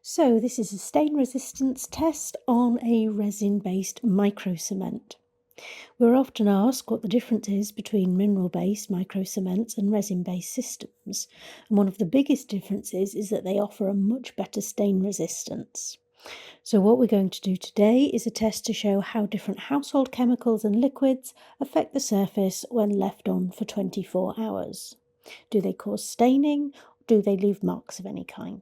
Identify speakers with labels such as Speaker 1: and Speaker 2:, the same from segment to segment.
Speaker 1: So this is a stain resistance test on a resin-based microcement. We're often asked what the difference is between mineral-based microcements and resin-based systems, and one of the biggest differences is that they offer a much better stain resistance. So what we're going to do today is a test to show how different household chemicals and liquids affect the surface when left on for 24 hours. Do they cause staining, or do they leave marks of any kind?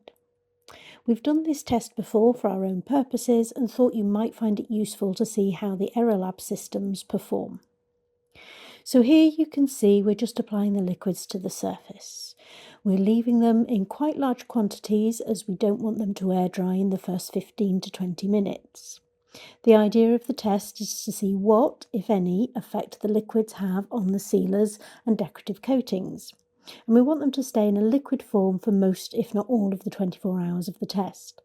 Speaker 1: We've done this test before for our own purposes and thought you might find it useful to see how the ErreLAB systems perform. So here you can see we're just applying the liquids to the surface. We're leaving them in quite large quantities as we don't want them to air dry in the first 15 to 20 minutes. The idea of the test is to see what, if any, effect the liquids have on the sealers and decorative coatings. And we want them to stay in a liquid form for most, if not all, of the 24 hours of the test.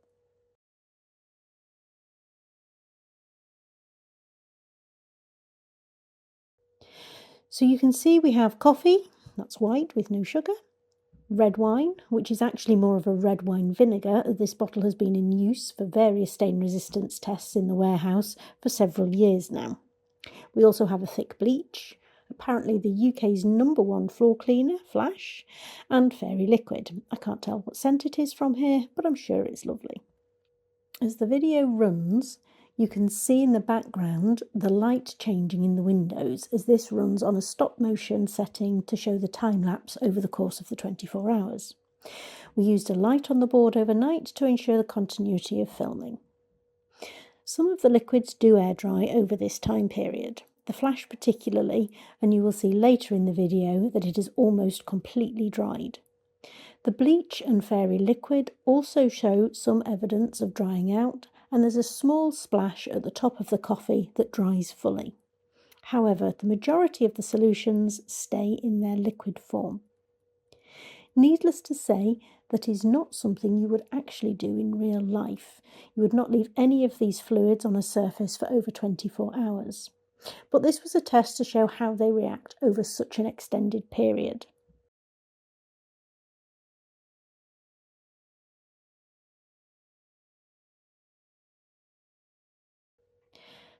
Speaker 1: So you can see we have coffee, that's white with no sugar, red wine, which is actually more of a red wine vinegar, as this bottle has been in use for various stain resistance tests in the warehouse for several years now. We also have a thick bleach, apparently the UK's #1 floor cleaner, Flash, and fairy liquid. I can't tell what scent it is from here, but I'm sure it's lovely. As the video runs, you can see in the background the light changing in the windows as this runs on a stop motion setting to show the time lapse over the course of the 24 hours. We used a light on the board overnight to ensure the continuity of filming. Some of the liquids do air dry over this time period, the Flash particularly, and you will see later in the video that it is almost completely dried. The bleach and fairy liquid also show some evidence of drying out, and there's a small splash at the top of the coffee that dries fully. However, the majority of the solutions stay in their liquid form. Needless to say, that is not something you would actually do in real life. You would not leave any of these fluids on a surface for over 24 hours. But this was a test to show how they react over such an extended period.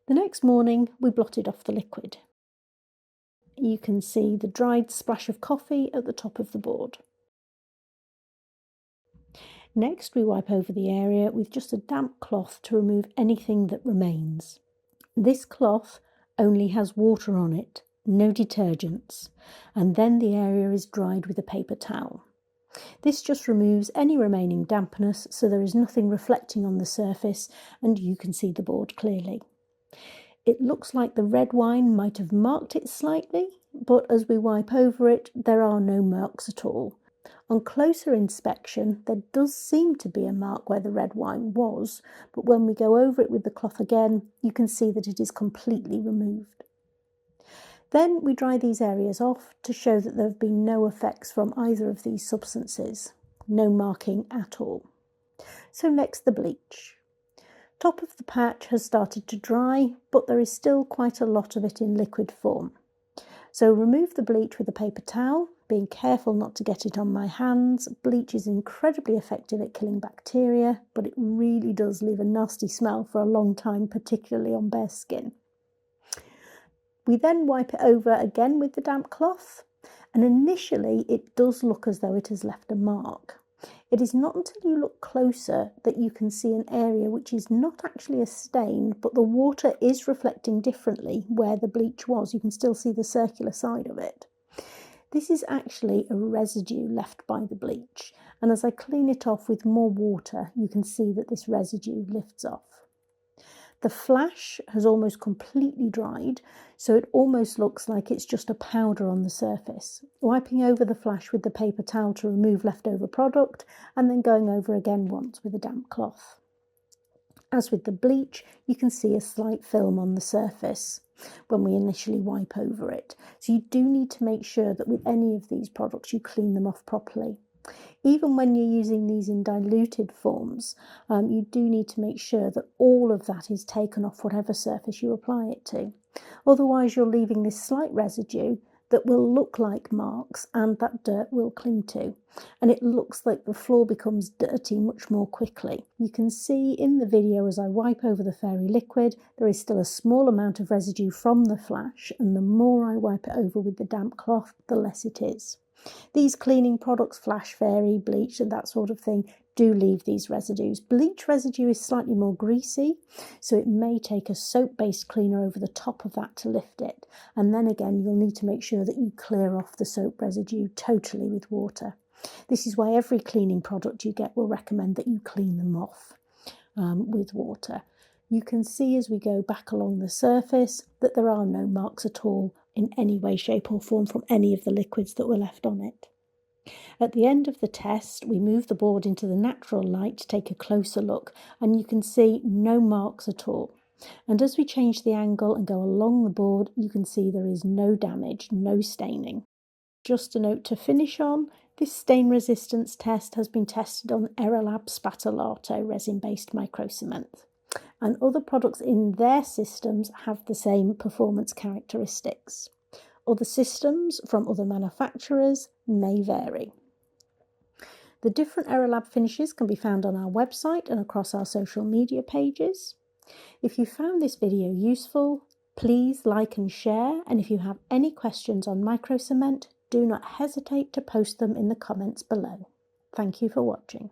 Speaker 1: The next morning, we blotted off the liquid. You can see the dried splash of coffee at the top of the board. Next, we wipe over the area with just a damp cloth to remove anything that remains. This cloth only has water on it, no detergents, and then the area is dried with a paper towel. This just removes any remaining dampness so there is nothing reflecting on the surface and you can see the board clearly. It looks like the red wine might have marked it slightly, but as we wipe over it, there are no marks at all. On closer inspection, there does seem to be a mark where the red wine was, but when we go over it with the cloth again, you can see that it is completely removed. Then we dry these areas off to show that there have been no effects from either of these substances, no marking at all. So next, the bleach. Top of the patch has started to dry, but there is still quite a lot of it in liquid form. So remove the bleach with a paper towel, being careful not to get it on my hands. Bleach is incredibly effective at killing bacteria, but it really does leave a nasty smell for a long time, particularly on bare skin. We then wipe it over again with the damp cloth, and initially it does look as though it has left a mark. It is not until you look closer that you can see an area which is not actually a stain, but the water is reflecting differently where the bleach was. You can still see the circular side of it. This is actually a residue left by the bleach, and as I clean it off with more water, you can see that this residue lifts off. The flash has almost completely dried, so it almost looks like it's just a powder on the surface. Wiping over the flash with the paper towel to remove leftover product, and then going over again once with a damp cloth. As with the bleach, you can see a slight film on the surface when we initially wipe over it. So you do need to make sure that with any of these products you clean them off properly. Even when you're using these in diluted forms, you do need to make sure that all of that is taken off whatever surface you apply it to. Otherwise, you're leaving this slight residue that will look like marks and that dirt will cling to. And it looks like the floor becomes dirty much more quickly. You can see in the video as I wipe over the fairy liquid, there is still a small amount of residue from the flash, and the more I wipe it over with the damp cloth, the less it is. These cleaning products, Flash Fairy, bleach and that sort of thing, do leave these residues. Bleach residue is slightly more greasy, so it may take a soap-based cleaner over the top of that to lift it. And then again, you'll need to make sure that you clear off the soap residue totally with water. This is why every cleaning product you get will recommend that you clean them off with water. You can see as we go back along the surface that there are no marks at all in any way, shape or form from any of the liquids that were left on it. At the end of the test, we move the board into the natural light to take a closer look, and you can see no marks at all. And as we change the angle and go along the board, you can see there is no damage, no staining. Just a note to finish on, this stain resistance test has been tested on ErreLAB Spatulato resin-based microcement. And other products in their systems have the same performance characteristics. Other systems from other manufacturers may vary. The different ErreLAB finishes can be found on our website and across our social media pages. If you found this video useful, please like and share, and if you have any questions on microcement, do not hesitate to post them in the comments below. Thank you for watching.